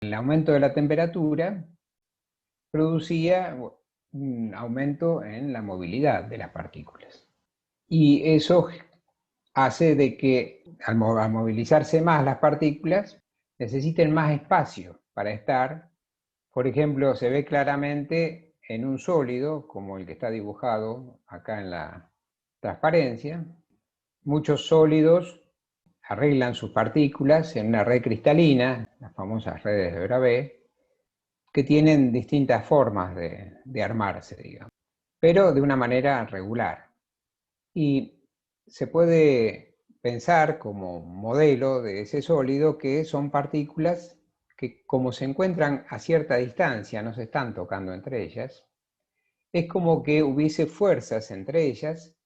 El aumento de la temperatura producía un aumento en la movilidad de las partículas. Y eso hace de que al movilizarse más las partículas necesiten más espacio para estar. Por ejemplo, se ve claramente en un sólido, como el que está dibujado acá en la transparencia. Muchos sólidos arreglan sus partículas en una red cristalina, las famosas redes de Bravais, que tienen distintas formas de armarse, digamos, pero de una manera regular. Y se puede pensar como modelo de ese sólido que son partículas que, como se encuentran a cierta distancia, no se están tocando entre ellas, es como que hubiese fuerzas entre ellas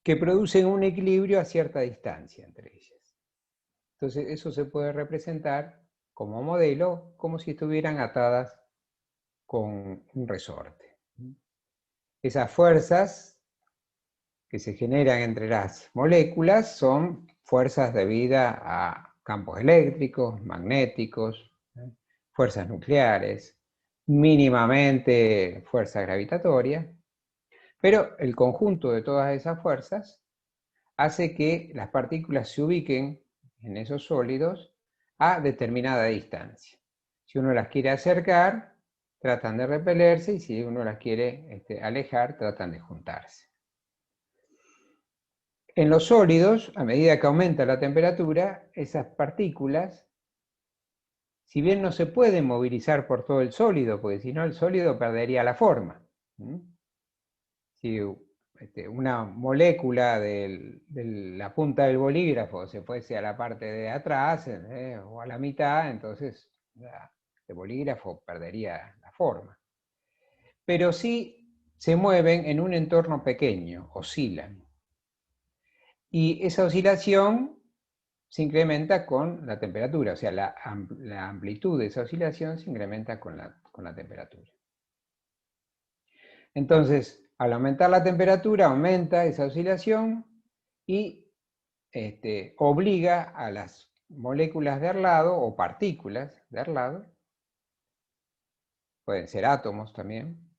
que producen un equilibrio a cierta distancia entre ellas. Entonces eso se puede representar como modelo, como si estuvieran atadas con un resorte. Esas fuerzas que se generan entre las moléculas son fuerzas debidas a campos eléctricos, magnéticos, fuerzas nucleares, mínimamente fuerzas gravitatorias, pero el conjunto de todas esas fuerzas hace que las partículas se ubiquen en esos sólidos a determinada distancia. Si uno las quiere acercar, tratan de repelerse, y si uno las quiere alejar, tratan de juntarse. En los sólidos, a medida que aumenta la temperatura, esas partículas, si bien no se pueden movilizar por todo el sólido, porque si no el sólido perdería la forma. Si una molécula de la punta del bolígrafo se fuese a la parte de atrás o a la mitad, entonces el bolígrafo perdería la forma. Pero sí se mueven en un entorno pequeño, oscilan. Y esa oscilación se incrementa con la temperatura, o sea, la amplitud de esa oscilación se incrementa con la temperatura. Entonces, al aumentar la temperatura, aumenta esa oscilación y obliga a las moléculas de al lado, o partículas de al lado, pueden ser átomos también,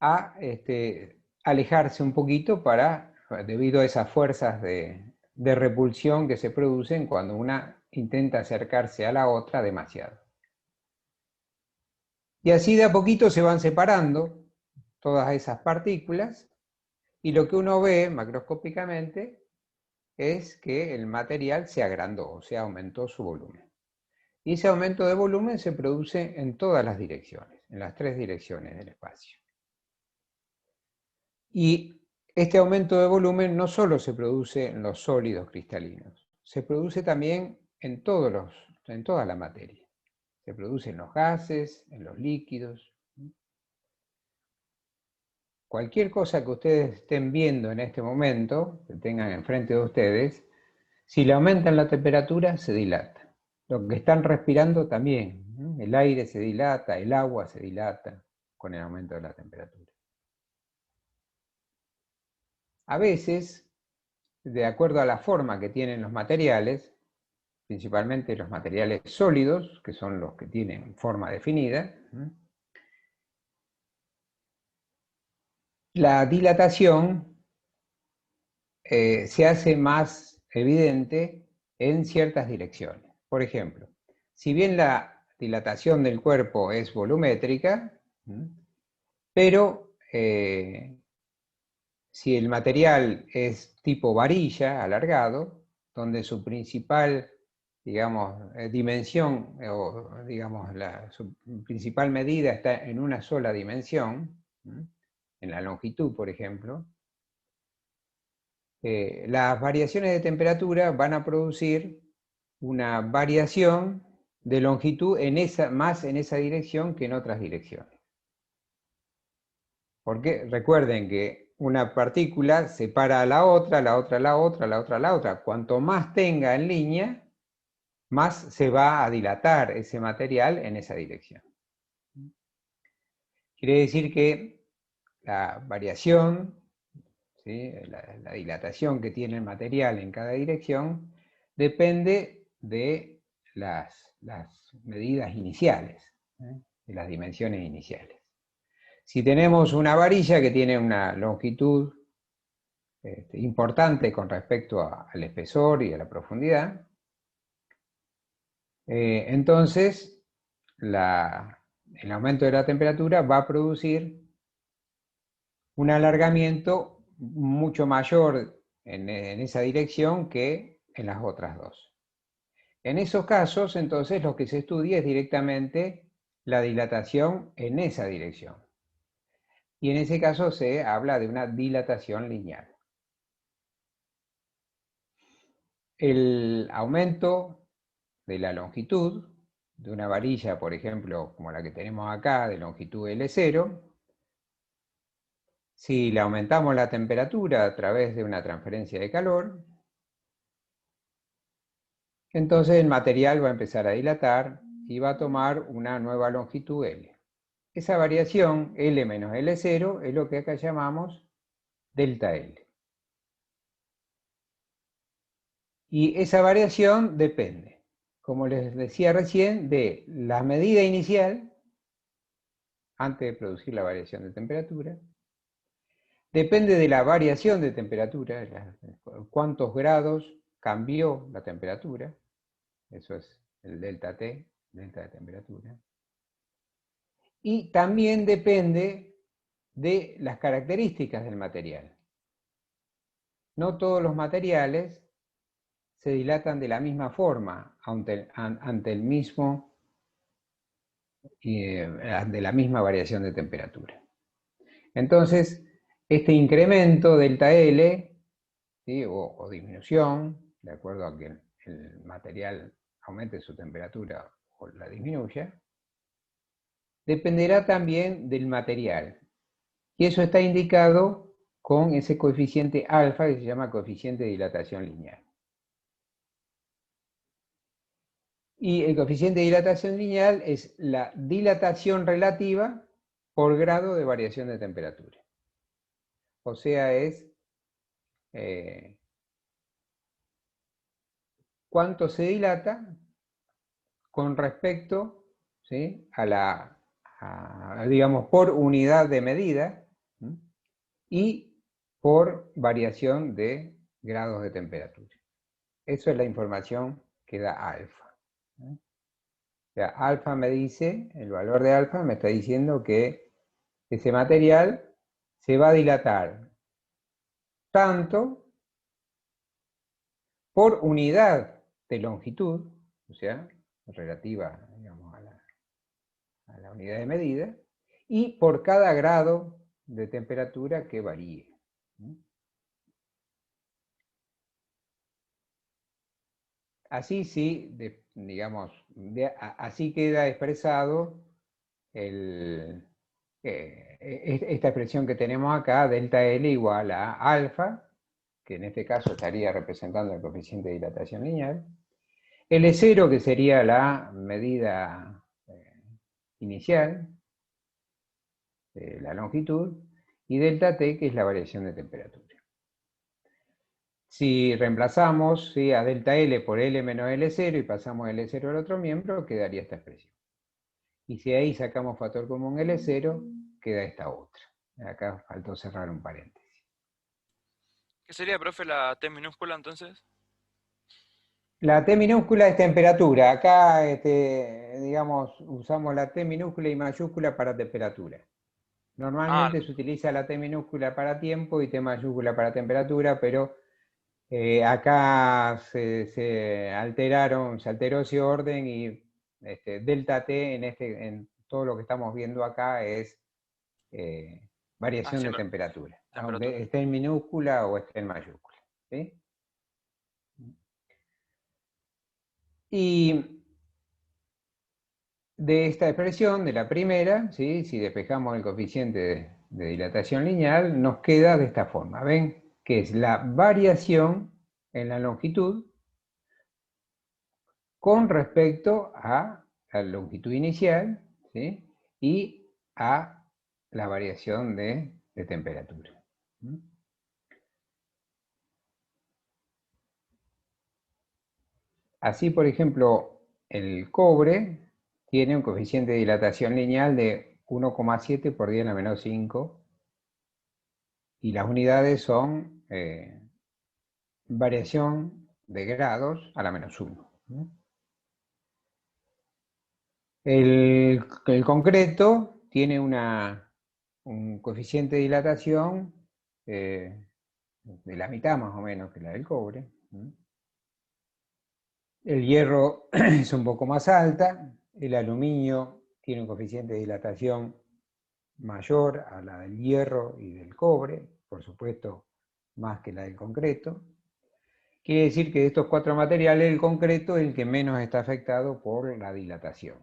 a alejarse un poquito debido a esas fuerzas de repulsión que se producen cuando una intenta acercarse a la otra demasiado. Y así de a poquito se van separando todas esas partículas, y lo que uno ve macroscópicamente es que el material se agrandó, o sea, aumentó su volumen. Y ese aumento de volumen se produce en todas las direcciones, en las tres direcciones del espacio. Y este aumento de volumen no solo se produce en los sólidos cristalinos, se produce también en toda la materia. Se produce en los gases, en los líquidos. Cualquier cosa que ustedes estén viendo en este momento, que tengan enfrente de ustedes, si le aumentan la temperatura, se dilata. Lo que están respirando también, ¿no? El aire se dilata, el agua se dilata con el aumento de la temperatura. A veces, de acuerdo a la forma que tienen los materiales, principalmente los materiales sólidos, que son los que tienen forma definida, la dilatación se hace más evidente en ciertas direcciones. Por ejemplo, si bien la dilatación del cuerpo es volumétrica, pero si el material es tipo varilla, alargado, donde su principal, digamos, dimensión, o digamos, su principal medida está en una sola dimensión, en la longitud, por ejemplo, las variaciones de temperatura van a producir una variación de longitud más en esa dirección que en otras direcciones. Porque recuerden que una partícula separa a la otra, la otra a la otra, la otra a la otra. Cuanto más tenga en línea, más se va a dilatar ese material en esa dirección. Quiere decir que la variación, ¿sí? la dilatación que tiene el material en cada dirección, depende de las las medidas iniciales, de las dimensiones iniciales. Si tenemos una varilla que tiene una longitud importante con respecto al espesor y a la profundidad, entonces el aumento de la temperatura va a producir un alargamiento mucho mayor en esa dirección que en las otras dos. En esos casos, entonces, lo que se estudia es directamente la dilatación en esa dirección. Y en ese caso se habla de una dilatación lineal. El aumento de la longitud de una varilla, por ejemplo, como la que tenemos acá, de longitud L0, si le aumentamos la temperatura a través de una transferencia de calor, entonces el material va a empezar a dilatar y va a tomar una nueva longitud L. Esa variación, L menos L0, es lo que acá llamamos delta L. Y esa variación depende, como les decía recién, de la medida inicial, antes de producir la variación de temperatura, depende de la variación de temperatura, cuántos grados cambió la temperatura, eso es el delta T, delta de temperatura. Y también depende de las características del material. No todos los materiales se dilatan de la misma forma ante de la misma variación de temperatura. Entonces, este incremento delta L, ¿sí? o disminución, de acuerdo a que el material aumente su temperatura o la disminuya, dependerá también del material. Y eso está indicado con ese coeficiente alfa que se llama coeficiente de dilatación lineal. Y el coeficiente de dilatación lineal es la dilatación relativa por grado de variación de temperatura. O sea, es cuánto se dilata con respecto, ¿sí? digamos, por unidad de medida, ¿sí? Y por variación de grados de temperatura. Eso es la información que da alfa. O sea, alfa me dice, el valor de alfa me está diciendo que ese material se va a dilatar tanto por unidad de longitud, o sea, relativa, digamos, a la unidad de medida, y por cada grado de temperatura que varíe. Así sí, digamos, así queda expresado esta expresión que tenemos acá, delta L igual a alfa, que en este caso estaría representando el coeficiente de dilatación lineal, L0, que sería la medida inicial de la longitud, y delta T, que es la variación de temperatura. Si reemplazamos, ¿sí?, a delta L por L menos L0 y pasamos L0 al otro miembro, quedaría esta expresión. Y si ahí sacamos factor común L0, queda esta otra. Acá faltó cerrar un paréntesis. ¿Qué sería, profe, la T minúscula entonces? La T minúscula es temperatura. Acá, digamos, usamos la T minúscula y mayúscula para temperatura. Ah, Normalmente se utiliza la T minúscula para tiempo y T mayúscula para temperatura, pero acá se alteró ese orden y delta T en todo lo que estamos viendo acá es variación sí, de temperatura, temperatura. aunque esté en minúscula o esté en mayúscula. ¿Sí? Y de esta expresión, de la primera, ¿sí?, si despejamos el coeficiente de dilatación lineal, nos queda de esta forma. ¿Ven? Que es la variación en la longitud con respecto a la longitud inicial, ¿sí?, y a la variación de temperatura. Así, por ejemplo, el cobre tiene un coeficiente de dilatación lineal de 1,7 por 10 a la menos 5, y las unidades son variación de grados a la menos 1. El concreto tiene un coeficiente de dilatación de la mitad más o menos que la del cobre. El hierro es un poco más alta, el aluminio tiene un coeficiente de dilatación mayor a la del hierro y del cobre, por supuesto más que la del concreto. Quiere decir que de estos cuatro materiales, el concreto es el que menos está afectado por la dilatación.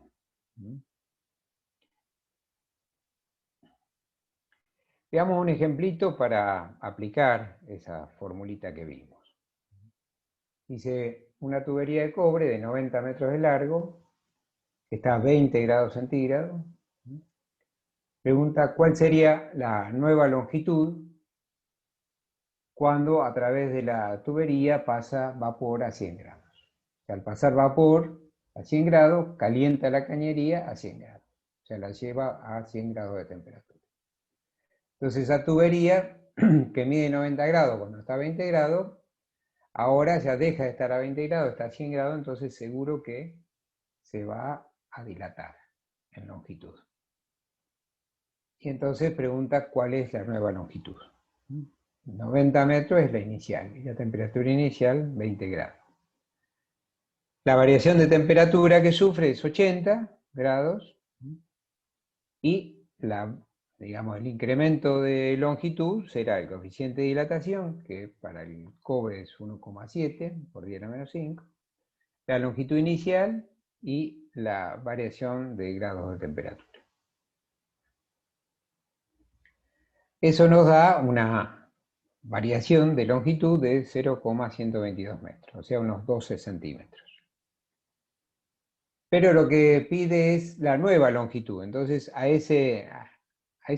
Veamos un ejemplito para aplicar esa formulita que vimos. Dice, una tubería de cobre de 90 metros de largo, que está a 20 grados centígrados. Pregunta, ¿cuál sería la nueva longitud cuando a través de la tubería pasa vapor a 100 grados? O sea, al pasar vapor a 100 grados, calienta la cañería a 100 grados. O sea, la lleva a 100 grados de temperatura. Entonces, esa tubería que mide 90 grados cuando está a 20 grados, ahora ya deja de estar a 20 grados, está a 100 grados, entonces seguro que se va a dilatar en longitud. Y entonces pregunta cuál es la nueva longitud. 90 metros es la inicial, y la temperatura inicial 20 grados. La variación de temperatura que sufre es 80 grados, y digamos, el incremento de longitud será el coeficiente de dilatación, que para el cobre es 1,7 por 10 a la menos 5, la longitud inicial y la variación de grados de temperatura. Eso nos da una variación de longitud de 0,122 metros, o sea, unos 12 centímetros. Pero lo que pide es la nueva longitud. Entonces, a ese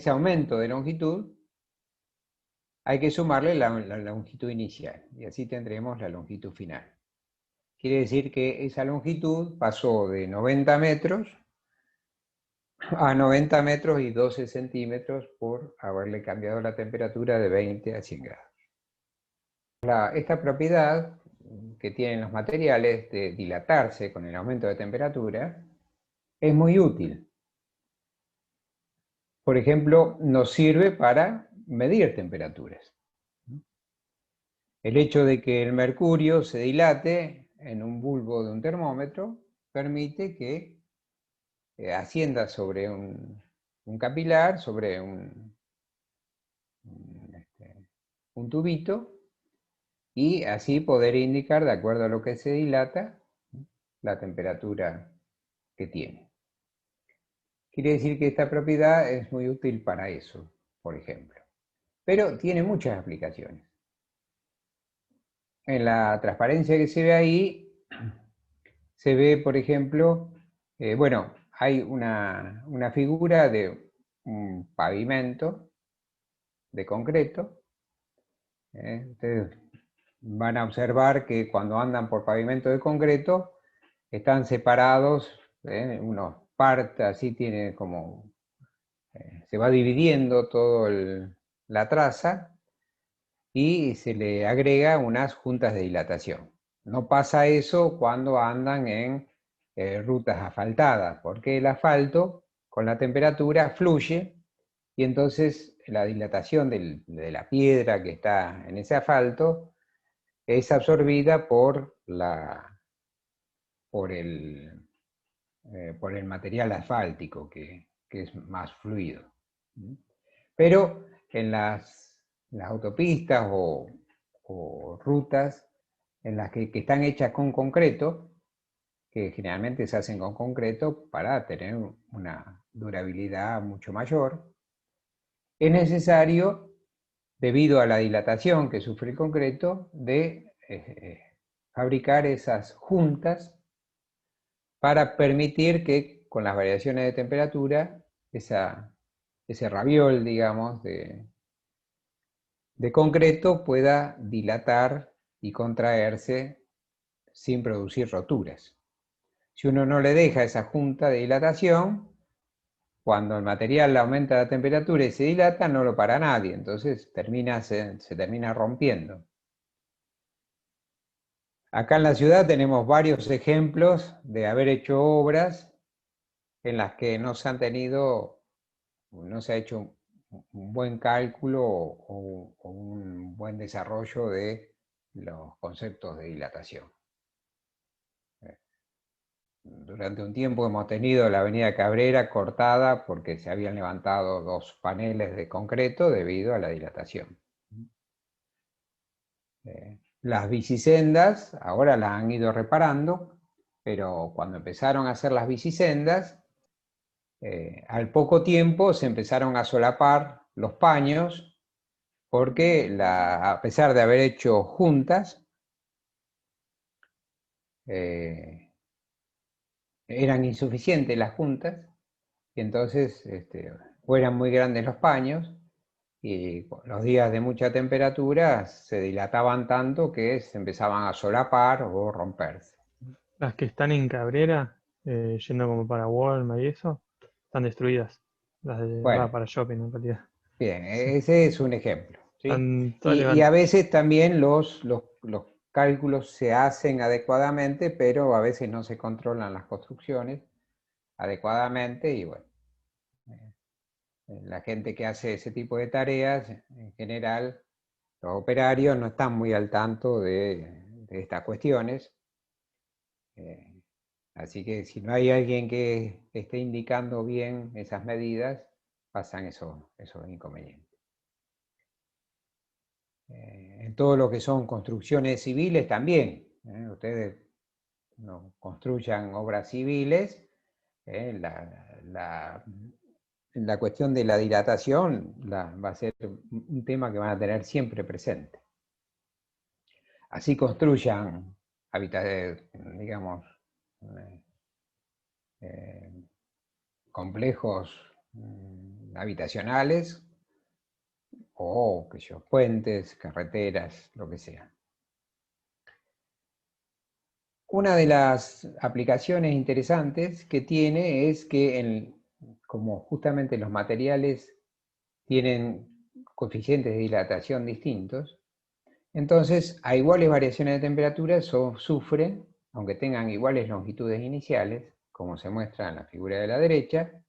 aumento de longitud hay que sumarle la longitud inicial, y así tendremos la longitud final. Quiere decir que esa longitud pasó de 90 metros a 90 metros y 12 centímetros por haberle cambiado la temperatura de 20 a 100 grados. Esta propiedad que tienen los materiales de dilatarse con el aumento de temperatura es muy útil. Por ejemplo, nos sirve para medir temperaturas. El hecho de que el mercurio se dilate en un bulbo de un termómetro permite que ascienda sobre un capilar, sobre un tubito, y así poder indicar, de acuerdo a lo que se dilata, la temperatura que tiene. Quiere decir que esta propiedad es muy útil para eso, por ejemplo. Pero tiene muchas aplicaciones. En la transparencia que se ve ahí, se ve, por ejemplo, bueno, hay una figura de un pavimento de concreto. Ustedes van a observar que cuando andan por pavimento de concreto, están separados, unos partes, así tiene como, se va dividiendo toda la traza, y se le agrega unas juntas de dilatación. No pasa eso cuando andan en rutas asfaltadas, porque el asfalto con la temperatura fluye, y entonces la dilatación de la piedra que está en ese asfalto es absorbida por el material asfáltico, que es más fluido. Pero en las autopistas o rutas en las que están hechas con concreto, que generalmente se hacen con concreto para tener una durabilidad mucho mayor, es necesario, debido a la dilatación que sufre el concreto, de fabricar esas juntas para permitir que con las variaciones de temperatura, ese raviol, digamos, de concreto pueda dilatar y contraerse sin producir roturas. Si uno no le deja esa junta de dilatación, cuando el material aumenta la temperatura y se dilata, no lo para nadie, entonces se termina rompiendo. Acá en la ciudad tenemos varios ejemplos de haber hecho obras en las que no se ha hecho un buen cálculo o un buen desarrollo de los conceptos de dilatación. Durante un tiempo hemos tenido la avenida Cabrera cortada porque se habían levantado 2 paneles de concreto debido a la dilatación. Las bicisendas ahora las han ido reparando, pero cuando empezaron a hacer las bicisendas, al poco tiempo se empezaron a solapar los paños porque a pesar de haber hecho juntas, eran insuficientes las juntas y entonces o eran muy grandes los paños y los días de mucha temperatura se dilataban tanto que se empezaban a solapar o romperse. Las que están en Cabrera, yendo como para Walmart y eso, están destruidas. Bueno, Para shopping en realidad. bien, Sí. ese es un ejemplo, ¿sí? Están todas Y a veces también los cálculos se hacen adecuadamente, pero a veces no se controlan las construcciones adecuadamente y bueno, la gente que hace ese tipo de tareas, en general, los operarios no están muy al tanto de estas cuestiones. Así que si no hay alguien que esté indicando bien esas medidas, pasan esos inconvenientes. En todo lo que son construcciones civiles también. Ustedes no construyan obras civiles, la cuestión de la dilatación va a ser un tema que van a tener siempre presente. Así construyan digamos, complejos habitacionales o puentes, carreteras, lo que sea. Una de las aplicaciones interesantes que tiene es que como justamente los materiales tienen coeficientes de dilatación distintos, entonces a iguales variaciones de temperatura sufren, aunque tengan iguales longitudes iniciales, como se muestra en la figura de la derecha.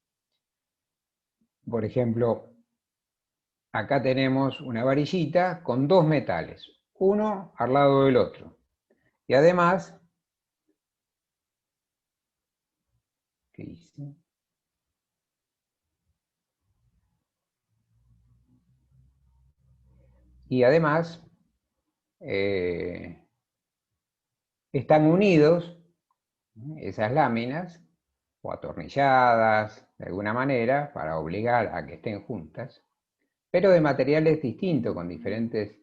Por ejemplo, acá tenemos una varillita con 2 metales, uno al lado del otro. Y además, ¿qué hice? Y además, están unidos esas láminas o atornilladas de alguna manera para obligar a que estén juntas, pero de materiales distintos con diferentes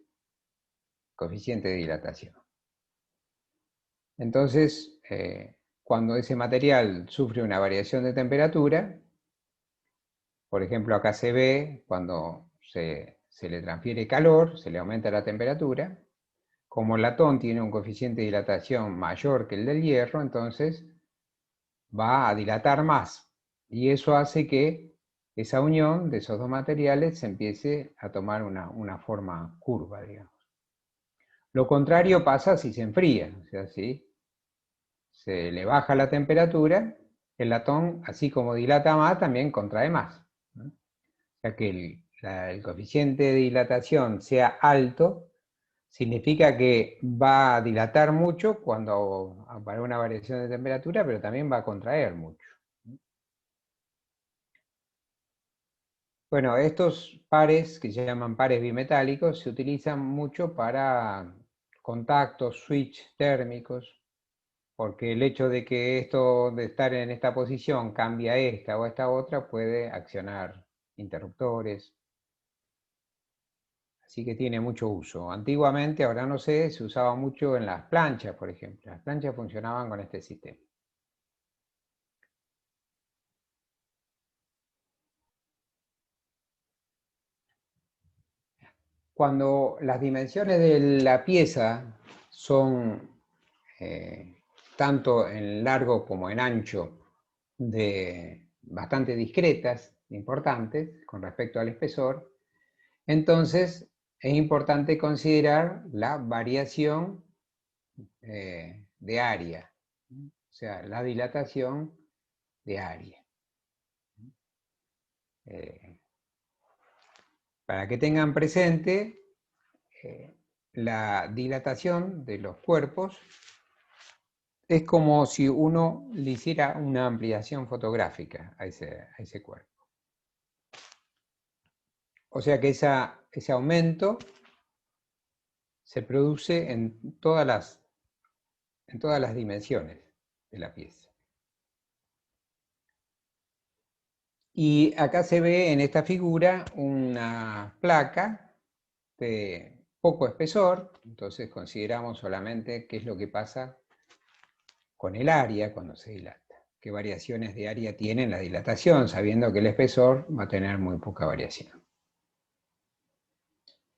coeficientes de dilatación. Entonces, cuando ese material sufre una variación de temperatura, por ejemplo acá se ve cuando se le transfiere calor, se le aumenta la temperatura. Como el latón tiene un coeficiente de dilatación mayor que el del hierro, entonces va a dilatar más. Y eso hace que esa unión de esos dos materiales se empiece a tomar una forma curva, digamos. Lo contrario pasa si se enfría, o sea, si se le baja la temperatura, el latón, así como dilata más, también contrae más, ¿no? O sea que el coeficiente de dilatación sea alto, significa que va a dilatar mucho para una variación de temperatura, pero también va a contraer mucho. Bueno, estos pares, que se llaman pares bimetálicos, se utilizan mucho para contactos, switch térmicos, porque el hecho de que esto de estar en esta posición cambia a esta o a esta otra puede accionar interruptores. Así que tiene mucho uso. Antiguamente, ahora no sé, se usaba mucho en las planchas, por ejemplo. Las planchas funcionaban con este sistema. Cuando las dimensiones de la pieza son tanto en largo como en ancho, bastante discretas, importantes, con respecto al espesor, entonces es importante considerar la variación de área, o sea, la dilatación de área. Para que tengan presente, la dilatación de los cuerpos es como si uno le hiciera una ampliación fotográfica a ese cuerpo. O sea que ese aumento se produce en todas las dimensiones de la pieza. Y acá se ve en esta figura una placa de poco espesor, entonces consideramos solamente qué es lo que pasa con el área cuando se dilata, qué variaciones de área tiene la dilatación, sabiendo que el espesor va a tener muy poca variación.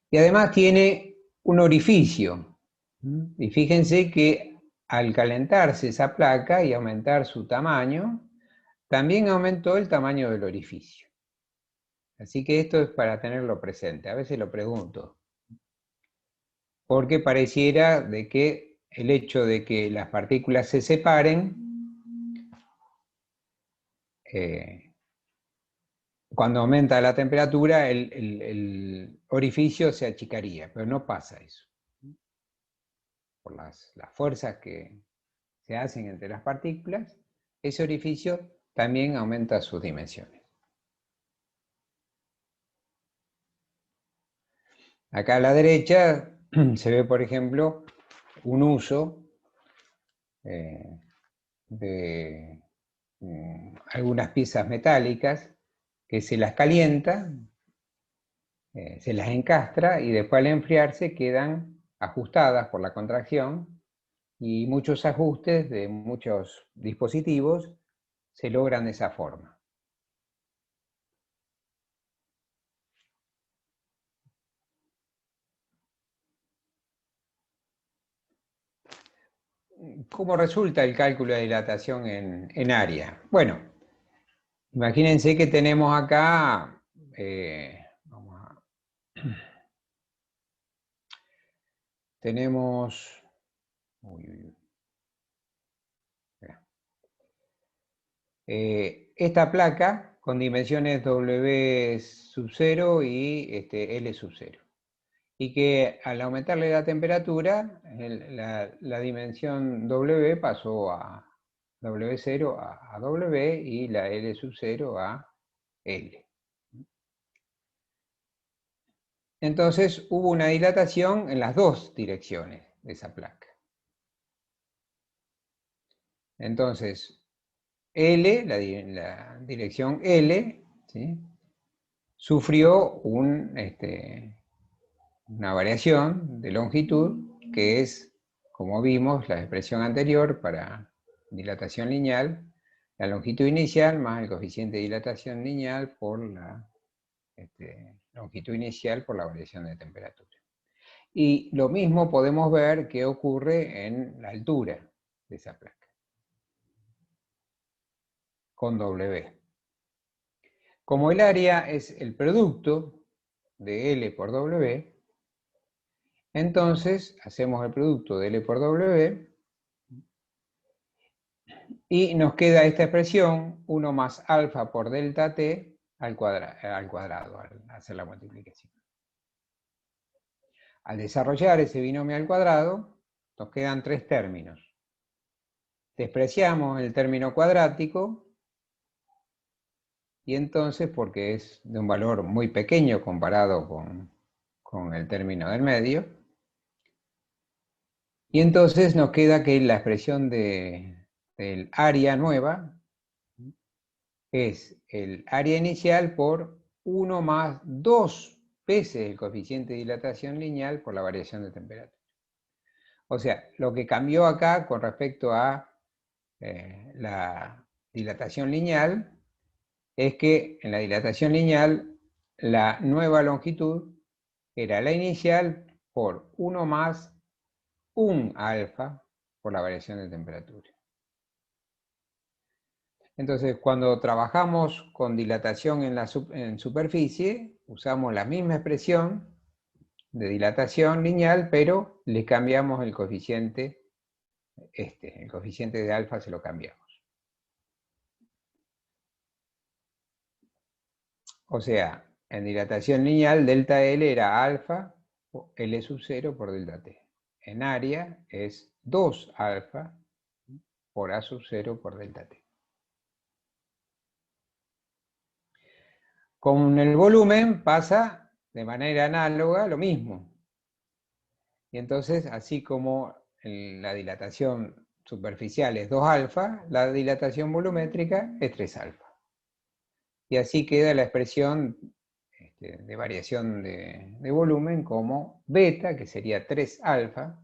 Y además tiene un orificio, y fíjense que al calentarse esa placa y aumentar su tamaño, también aumentó el tamaño del orificio. Así que esto es para tenerlo presente. A veces lo pregunto, porque pareciera de que el hecho de que las partículas se separen, cuando aumenta la temperatura, el orificio se achicaría, pero no pasa eso. Por las fuerzas que se hacen entre las partículas, ese orificio también aumenta sus dimensiones. Acá a la derecha se ve, por ejemplo, un uso de algunas piezas metálicas que se las calienta, se las encastra y después al enfriarse quedan ajustadas por la contracción y muchos ajustes de muchos dispositivos se logran de esa forma. ¿Cómo resulta el cálculo de dilatación en área? Bueno, imagínense que tenemos acá, tenemos, esta placa con dimensiones W sub 0 y L sub 0. Y que al aumentarle la temperatura, la dimensión W pasó a W0 a W y la L sub 0 a L. Entonces hubo una dilatación en las dos direcciones de esa placa. Entonces, L, la dirección L, ¿sí?, sufrió una variación de longitud que es, como vimos, la expresión anterior para dilatación lineal, la longitud inicial más el coeficiente de dilatación lineal por la longitud inicial por la variación de temperatura. Y lo mismo podemos ver que ocurre en la altura de esa placa, con W. Como el área es el producto de L por W, entonces hacemos el producto de L por W y nos queda esta expresión, 1 más alfa por delta T al cuadrado, al hacer la multiplicación. Al desarrollar ese binomio al cuadrado, nos quedan tres términos. Despreciamos el término cuadrático y entonces, porque es de un valor muy pequeño comparado con el término del medio, y entonces nos queda que la expresión del área nueva es el área inicial por 1 más 2 veces el coeficiente de dilatación lineal por la variación de temperatura. O sea, lo que cambió acá con respecto a la dilatación lineal es que en la dilatación lineal la nueva longitud era la inicial por 1 más 1 alfa por la variación de temperatura. Entonces, cuando trabajamos con dilatación en superficie, usamos la misma expresión de dilatación lineal, pero le cambiamos el coeficiente, el coeficiente de alfa se lo cambiamos. O sea, en dilatación lineal, delta L era alfa L sub 0 por delta T. En área es 2 alfa por A sub 0 por delta T. Con el volumen pasa de manera análoga lo mismo. Y entonces, así como la dilatación superficial es 2 alfa, la dilatación volumétrica es 3 alfa. Y así queda la expresión de variación de volumen como beta, que sería 3 alfa,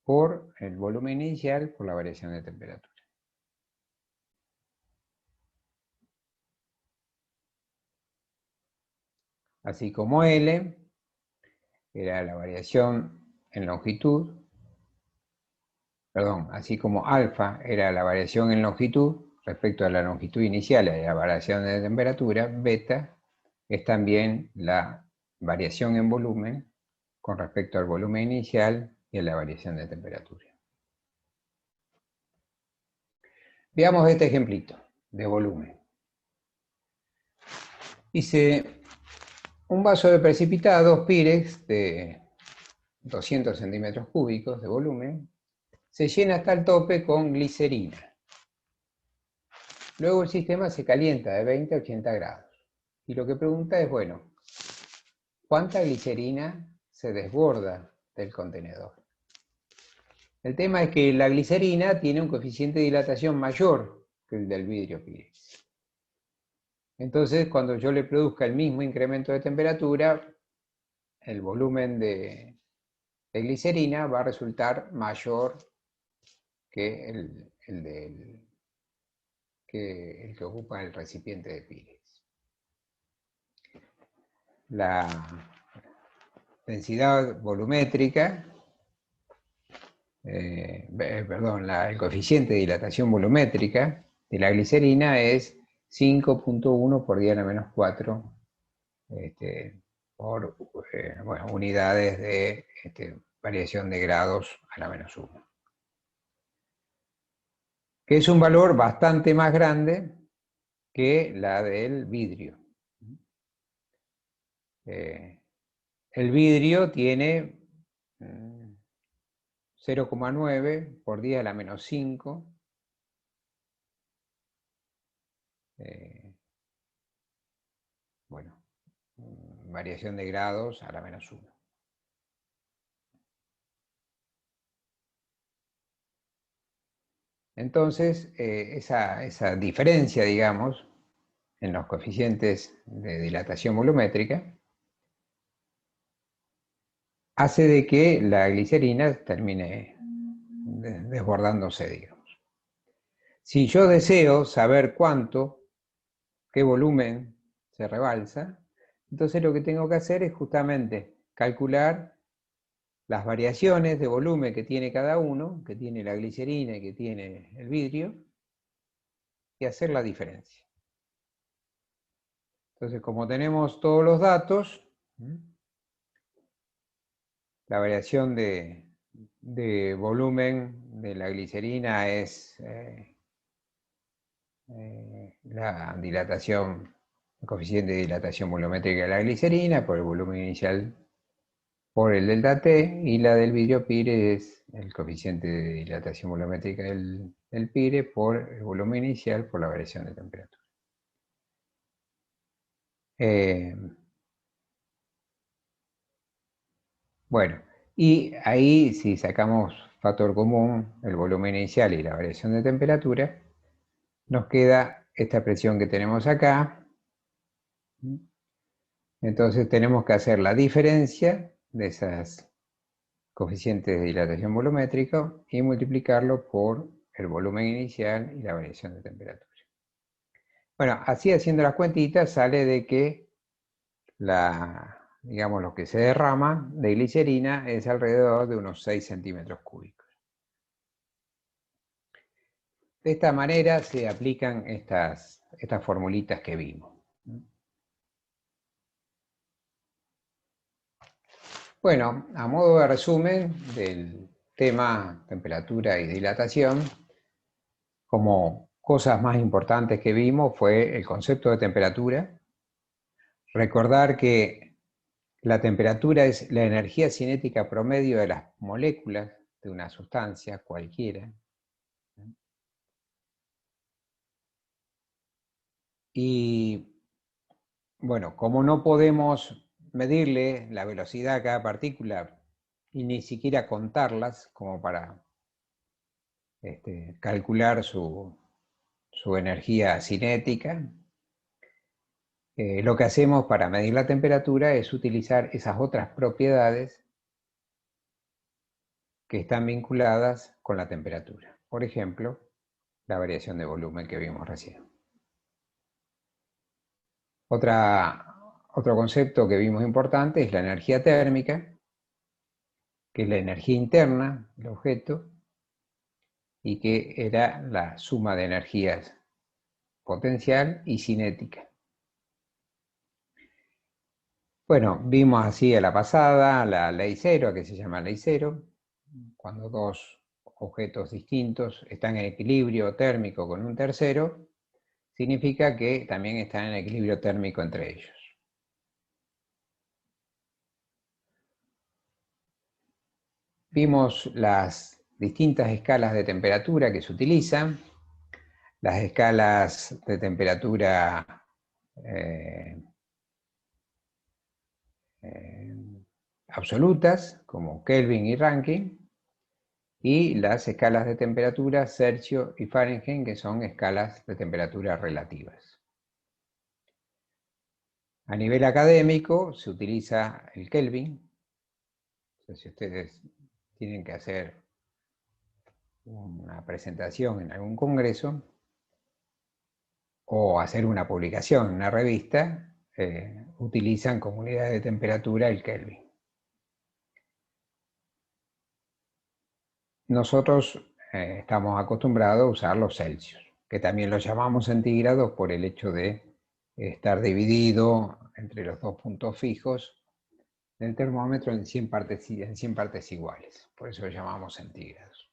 por el volumen inicial por la variación de temperatura. Así como L era la variación en longitud, perdón, así como alfa era la variación en longitud respecto a la longitud inicial y la variación de temperatura, beta es también la variación en volumen con respecto al volumen inicial y a la variación de temperatura. Veamos este ejemplito de volumen. Hice un vaso de precipitados Pyrex de 200 centímetros cúbicos de volumen, se llena hasta el tope con glicerina. Luego el sistema se calienta de 20 a 80 grados. Y lo que pregunta es, bueno, ¿cuánta glicerina se desborda del contenedor? El tema es que la glicerina tiene un coeficiente de dilatación mayor que el del vidrio Pyrex. Entonces, cuando yo le produzca el mismo incremento de temperatura, el volumen de glicerina va a resultar mayor que el que ocupa el recipiente de Pyrex. La densidad volumétrica, el coeficiente de dilatación volumétrica de la glicerina es 5.1 por 10 a la menos 4 por unidades de variación de grados a la menos 1. Que es un valor bastante más grande que la del vidrio. El vidrio tiene 0,9 por 10 a la menos 5. Variación de grados a la menos 1. Entonces, esa diferencia, digamos, en los coeficientes de dilatación volumétrica, hace de que la glicerina termine desbordándose, digamos. Si yo deseo saber qué volumen se rebalsa, entonces lo que tengo que hacer es justamente calcular las variaciones de volumen que tiene cada uno, que tiene la glicerina y que tiene el vidrio, y hacer la diferencia. Entonces, como tenemos todos los datos, la variación de volumen de la glicerina es la dilatación, el coeficiente de dilatación volumétrica de la glicerina por el volumen inicial por el delta T, y la del vidrio Pire es el coeficiente de dilatación volumétrica del Pire por el volumen inicial por la variación de temperatura. Bueno, y ahí si sacamos factor común, el volumen inicial y la variación de temperatura, nos queda esta expresión que tenemos acá. Entonces tenemos que hacer la diferencia de esas coeficientes de dilatación volumétrica y multiplicarlo por el volumen inicial y la variación de temperatura. Bueno, así haciendo las cuentitas sale de que digamos, lo que se derrama de glicerina es alrededor de unos 6 centímetros cúbicos. De esta manera se aplican estas formulitas que vimos. Bueno, a modo de resumen del tema temperatura y dilatación, como cosas más importantes que vimos fue el concepto de temperatura. Recordar que la temperatura es la energía cinética promedio de las moléculas de una sustancia cualquiera. Y bueno, como no podemos medirle la velocidad a cada partícula y ni siquiera contarlas como para calcular su energía cinética, lo que hacemos para medir la temperatura es utilizar esas otras propiedades que están vinculadas con la temperatura. Por ejemplo, la variación de volumen que vimos recién. Otro concepto que vimos importante es la energía térmica, que es la energía interna del objeto y que era la suma de energías potencial y cinética. Bueno, vimos así a la pasada la ley cero, que se llama ley cero, cuando dos objetos distintos están en equilibrio térmico con un tercero, significa que también están en equilibrio térmico entre ellos. Vimos las distintas escalas de temperatura que se utilizan, las escalas de temperatura absolutas, como Kelvin y Rankine, y las escalas de temperatura Celsius y Fahrenheit, que son escalas de temperatura relativas. A nivel académico se utiliza el Kelvin. Entonces, si ustedes tienen que hacer una presentación en algún congreso o hacer una publicación en una revista, utilizan como unidad de temperatura el Kelvin. Nosotros estamos acostumbrados a usar los Celsius, que también los llamamos centígrados por el hecho de estar dividido entre los dos puntos fijos del termómetro en 100 partes iguales. Por eso lo llamamos centígrados.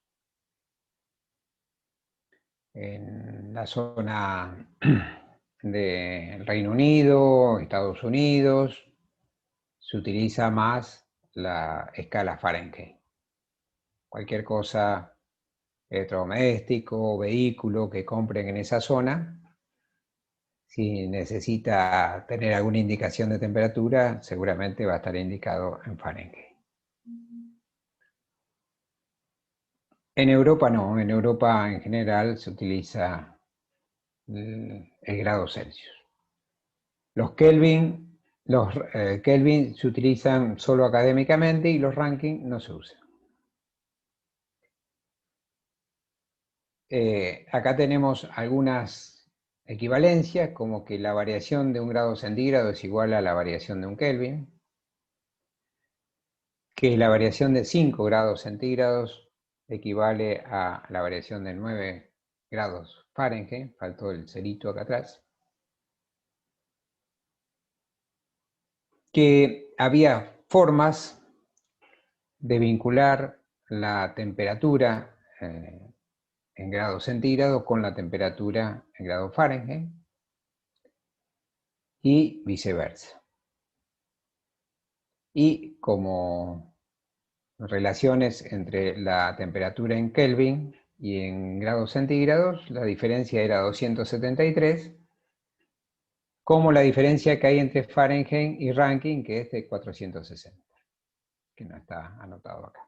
En la zona del Reino Unido, Estados Unidos, se utiliza más la escala Fahrenheit. Cualquier cosa, electrodoméstico, vehículo que compren en esa zona, si necesita tener alguna indicación de temperatura, seguramente va a estar indicado en Fahrenheit. En Europa no, en Europa en general se utiliza el grado Celsius. Los Kelvin se utilizan solo académicamente y los Rankine no se usan. Acá tenemos algunas equivalencias, como que la variación de un grado centígrado es igual a la variación de un Kelvin, que la variación de 5 grados centígrados equivale a la variación de 9 grados Fahrenheit, faltó el cerito acá atrás, que había formas de vincular la temperatura en grados centígrados con la temperatura en grados Fahrenheit y viceversa. Y como relaciones entre la temperatura en Kelvin y en grados centígrados, la diferencia era 273, como la diferencia que hay entre Fahrenheit y Rankine, que es de 460, que no está anotado acá.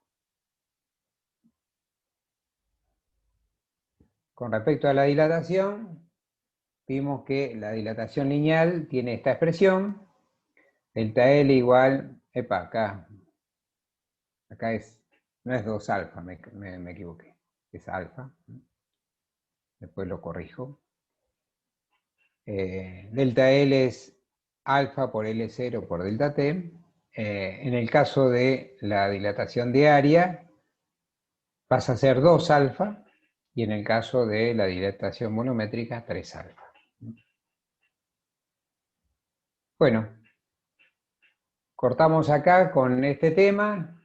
Con respecto a la dilatación, vimos que la dilatación lineal tiene esta expresión, delta L igual, acá no es 2 alfa, me equivoqué, es alfa, después lo corrijo. Delta L es alfa por L0 por delta T. En el caso de la dilatación diaria, pasa a ser 2 alfa, y en el caso de la dilatación volumétrica 3 alfa. Bueno, cortamos acá con este tema.